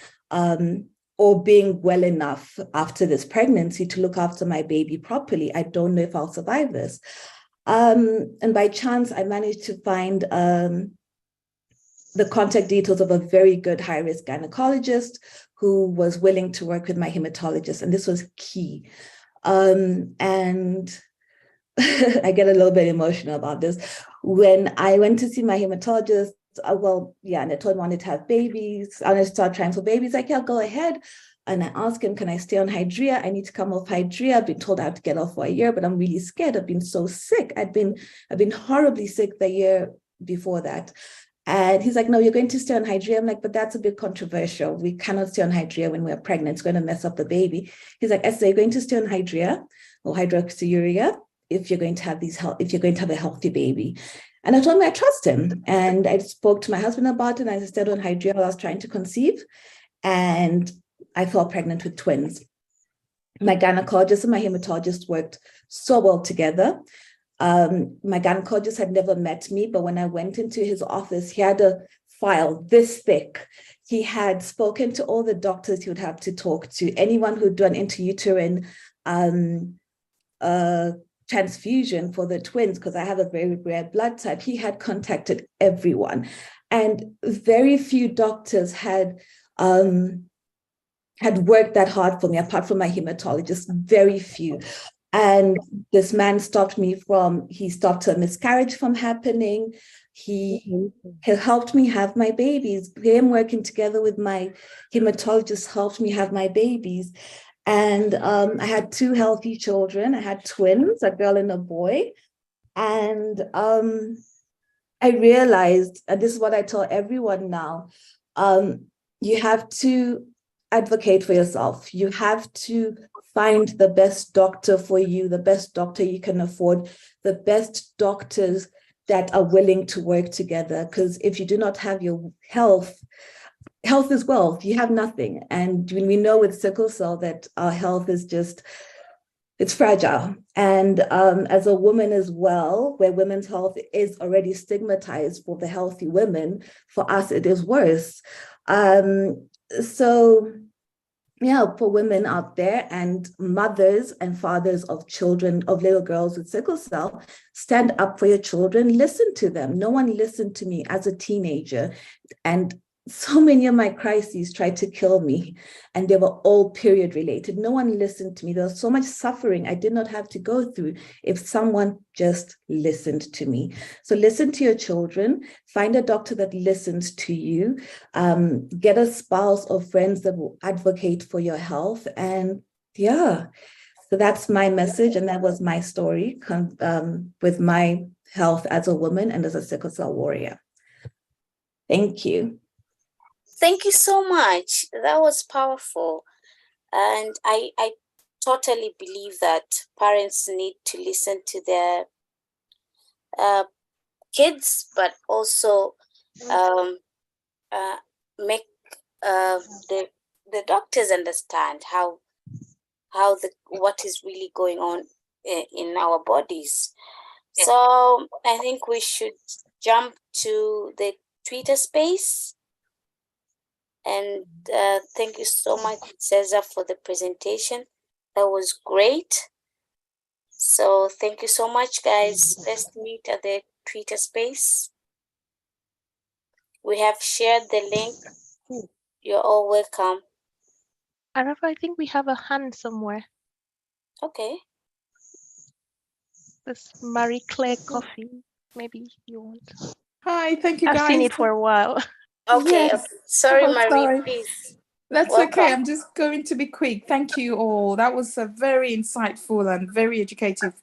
or being well enough after this pregnancy to look after my baby properly. I don't know if I'll survive this. And by chance, I managed to find the contact details of a very good high-risk gynecologist who was willing to work with my hematologist. And this was key. And I get a little bit emotional about this. When I went to see my hematologist, and I told him I wanted to have babies. I wanted to start trying for babies. Like, yeah, go ahead. And I asked him, can I stay on Hydrea? I need to come off Hydrea. I've been told I have to get off for a year, but I'm really scared. I've been so sick. I've been horribly sick the year before that. And he's like, no, you're going to stay on Hydrea. I'm like, but that's a bit controversial. We cannot stay on Hydrea when we're pregnant. It's going to mess up the baby. He's like, Esther, you're going to stay on Hydrea or hydroxyurea if you're going to have a healthy baby. And I told him I trust him. And I spoke to my husband about it. And I stayed on Hydrea while I was trying to conceive. And I fell pregnant with twins. My gynecologist and my hematologist worked so well together. My gynecologist had never met me, but when I went into his office, he had a file this thick. He had spoken to all the doctors he would have to talk to, anyone who'd done intrauterine transfusion for the twins, because I have a very rare blood type. He had contacted everyone, and very few doctors had worked that hard for me, apart from my hematologist, very few. And this man stopped a miscarriage from happening. He helped me have my babies. Him working together with my hematologist helped me have my babies. And I had 2 healthy children. I had twins, a girl and a boy. And I realized, and this is what I tell everyone now, you have to advocate for yourself. You have to find the best doctor for you, the best doctor you can afford, the best doctors that are willing to work together. Because if you do not have your health is wealth. You have nothing. And when we know with sickle cell that our health is it's fragile. And as a woman as well, where women's health is already stigmatized for the healthy women, for us, it is worse. So yeah, for women out there and mothers and fathers of children, of little girls with sickle cell, stand up for your children, listen to them. No one listened to me as a teenager. And so many of my crises tried to kill me, and they were all period related. No one listened to me. There was so much suffering I did not have to go through if someone just listened to me. So listen to your children, find a doctor that listens to you, get a spouse or friends that will advocate for your health. And yeah, so that's my message. And that was my story with my health as a woman and as a sickle cell warrior. Thank you. Thank you so much. That was powerful. And I totally believe that parents need to listen to their kids, but also make the doctors understand what is really going on in our bodies. So I think we should jump to the Twitter space. And thank you so much, Cesar, for the presentation. That was great. So thank you so much, guys. Let's meet at the Twitter space. We have shared the link. You're all welcome. Arafa, I think we have a hand somewhere. Okay. This Marie Claire Coffee. Maybe you want. Hi, thank you, guys. I've seen it for a while. Okay. Yes. Sorry, Oh, Marie, sorry. please. That's Welcome. okay. I'm just going to be quick. Thank you all. That was a very insightful and very educative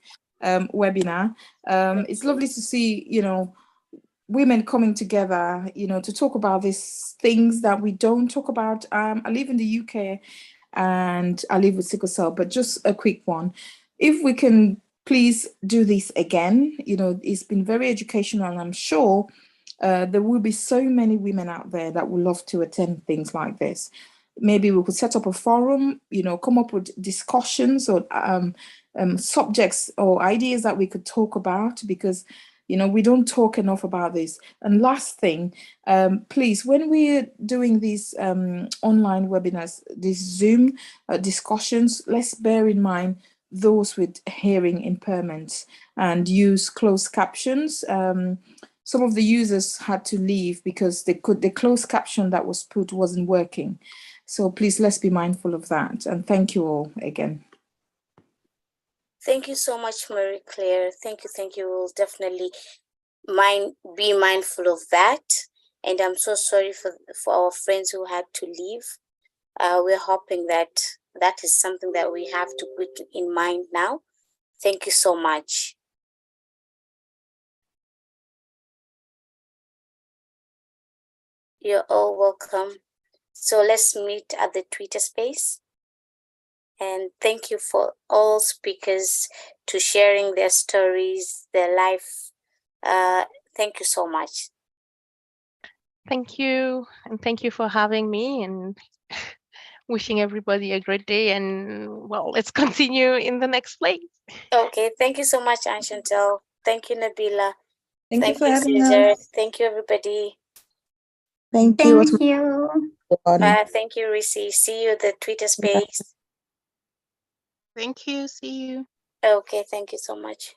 webinar. It's lovely to see, women coming together, to talk about these things that we don't talk about. I live in the UK, and I live with sickle cell, but just a quick one. If we can please do this again, it's been very educational, and I'm sure there will be so many women out there that would love to attend things like this. Maybe we could set up a forum, come up with discussions or subjects or ideas that we could talk about, because we don't talk enough about this. And last thing, please, when we're doing these online webinars, these Zoom discussions, let's bear in mind those with hearing impairments and use closed captions. Some of the users had to leave because the closed caption that was put wasn't working. So please, let's be mindful of that. And thank you all again. Thank you so much, Marie Claire. Thank you. We'll definitely be mindful of that. And I'm so sorry for our friends who had to leave. We're hoping that is something that we have to put in mind now. Thank you so much. You're all welcome. So let's meet at the Twitter space. And thank you for all speakers to sharing their stories, their life. Thank you so much. Thank you. And thank you for having me, and wishing everybody a great day. And well, let's continue in the next place. Okay, thank you so much, Anne Chantal. Thank you, Nabila. Thank you for having Cesar. us. Thank you, everybody. Thank you. Thank you. Thank you, Risi. See you at the Twitter space. Thank you. See you. Okay, thank you so much.